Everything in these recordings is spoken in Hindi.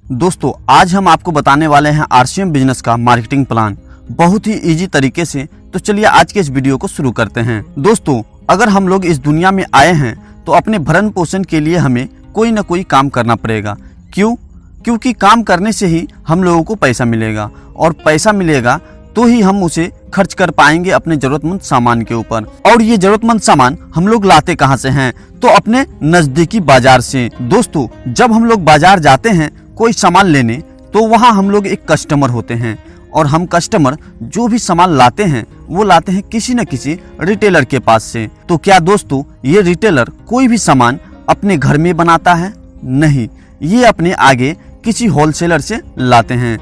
दोस्तों आज हम आपको बताने वाले हैं आरसीएम बिजनेस का मार्केटिंग प्लान बहुत ही इजी तरीके से। तो चलिए आज के इस वीडियो को शुरू करते हैं। दोस्तों अगर हम लोग इस दुनिया में आए हैं तो अपने भरण पोषण के लिए हमें कोई ना कोई काम करना पड़ेगा। क्योंकि काम करने से ही हम लोगों को पैसा मिलेगा और पैसा मिलेगा तो ही हम उसे खर्च कर पाएंगे अपने जरूरतमंद सामान के ऊपर। और ये जरूरतमंद सामान हम लोग लाते कहाँ से हैं? तो अपने नजदीकी बाजार से। दोस्तों जब हम लोग बाजार जाते हैं कोई सामान लेने तो वहाँ हम लोग एक कस्टमर होते हैं और हम कस्टमर जो भी सामान लाते हैं वो लाते हैं किसी न किसी रिटेलर के पास से। तो क्या दोस्तों ये रिटेलर कोई भी सामान अपने घर में बनाता है? नहीं, ये अपने आगे किसी होलसेलर से लाते हैं।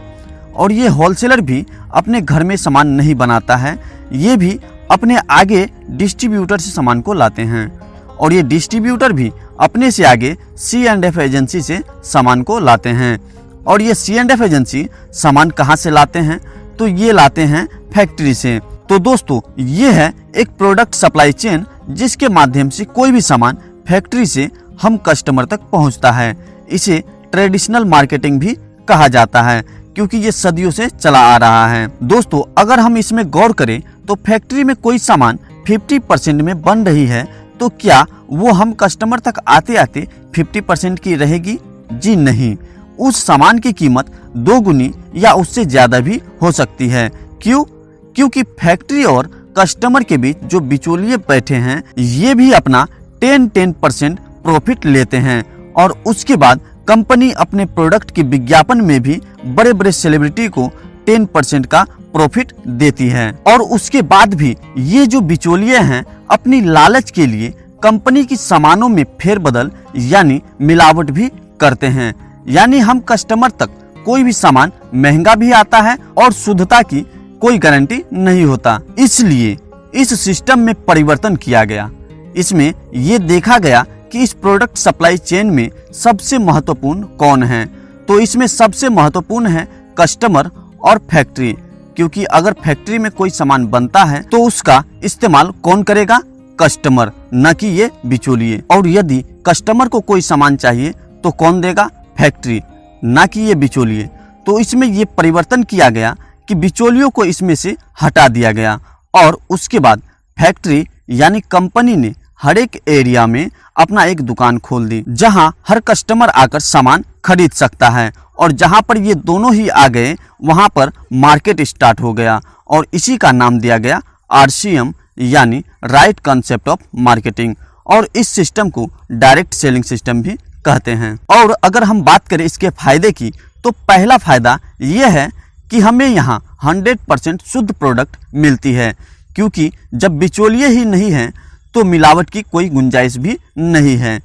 और ये होलसेलर भी अपने घर में सामान नहीं बनाता है, ये भी अपने आगे डिस्ट्रीब्यूटर से सामान को लाते हैं। और ये डिस्ट्रीब्यूटर भी अपने से आगे C&F एजेंसी से सामान को लाते हैं। और ये C&F एजेंसी सामान कहाँ से लाते हैं? तो ये लाते हैं फैक्ट्री से। तो दोस्तों ये है एक प्रोडक्ट सप्लाई चेन जिसके माध्यम से कोई भी सामान फैक्ट्री से हम कस्टमर तक पहुँचता है। इसे ट्रेडिशनल मार्केटिंग भी कहा जाता है क्योंकि ये सदियों से चला आ रहा है। दोस्तों अगर हम इसमें गौर करें तो फैक्ट्री में कोई सामान 50% में बन रही है तो क्या वो हम कस्टमर तक आते आते 50% की रहेगी? जी नहीं, उस सामान की कीमत 2 गुनी या उससे ज्यादा भी हो सकती है। क्योंकि फैक्ट्री और कस्टमर के बीच जो बिचौलिए बैठे हैं ये भी अपना 10% प्रॉफिट लेते हैं। और उसके बाद कंपनी अपने प्रोडक्ट के विज्ञापन में भी बड़े बड़े सेलिब्रिटी को 10% का प्रॉफिट देती है। और उसके बाद भी ये जो बिचौलिए हैं अपनी लालच के लिए कंपनी की सामानों में फेरबदल यानी मिलावट भी करते हैं। यानी हम कस्टमर तक कोई भी सामान महंगा भी आता है और शुद्धता की कोई गारंटी नहीं होता। इसलिए इस सिस्टम में परिवर्तन किया गया। इसमें ये देखा गया कि इस प्रोडक्ट सप्लाई चेन में सबसे महत्वपूर्ण कौन है? तो इसमें सबसे महत्वपूर्ण है कस्टमर और फैक्ट्री। क्योंकि अगर फैक्ट्री में कोई सामान बनता है तो उसका इस्तेमाल कौन करेगा? कस्टमर, न कि ये बिचौलिए। और यदि कस्टमर को कोई सामान चाहिए तो कौन देगा? फैक्ट्री, न कि ये बिचौलिए। तो इसमें ये परिवर्तन किया गया कि बिचौलियों को इसमें से हटा दिया गया। और उसके बाद फैक्ट्री यानी कंपनी ने हर एक एरिया में अपना एक दुकान खोल दी जहां हर कस्टमर आकर सामान खरीद सकता है। और जहां पर ये दोनों ही आ गए वहां पर मार्केट स्टार्ट हो गया और इसी का नाम दिया गया RCM यानी राइट कॉन्सेप्ट ऑफ मार्केटिंग। और इस सिस्टम को डायरेक्ट सेलिंग सिस्टम भी कहते हैं। और अगर हम बात करें इसके फायदे की तो पहला फायदा ये है कि हमें यहाँ 100% शुद्ध प्रोडक्ट मिलती है। क्योंकि जब बिचौलिए ही नहीं है तो मिलावट की कोई गुंजाइश भी नहीं है।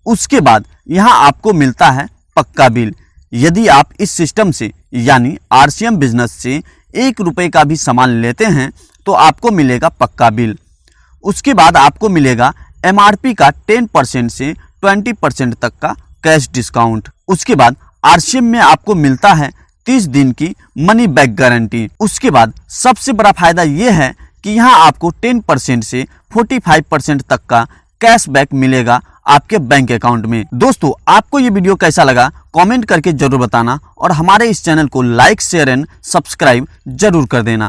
उसके बाद यहाँ आपको मिलता है पक्का बिल। यदि आप इस सिस्टम से यानी RCM बिजनेस से 1 रुपए का भी सामान लेते हैं तो आपको मिलेगा पक्का बिल। उसके बाद आपको मिलेगा MRP का 10% से 20% तक का कैश डिस्काउंट। उसके बाद RCM में आपको मिलता है 30 दिन की मनी बैक गारंटी। उसके बाद सबसे बड़ा फायदा ये है कि यहाँ आपको 10% से 45% तक का कैशबैक मिलेगा आपके बैंक अकाउंट में। दोस्तों आपको ये वीडियो कैसा लगा कमेंट करके जरूर बताना और हमारे इस चैनल को लाइक शेयर एंड सब्सक्राइब जरूर कर देना।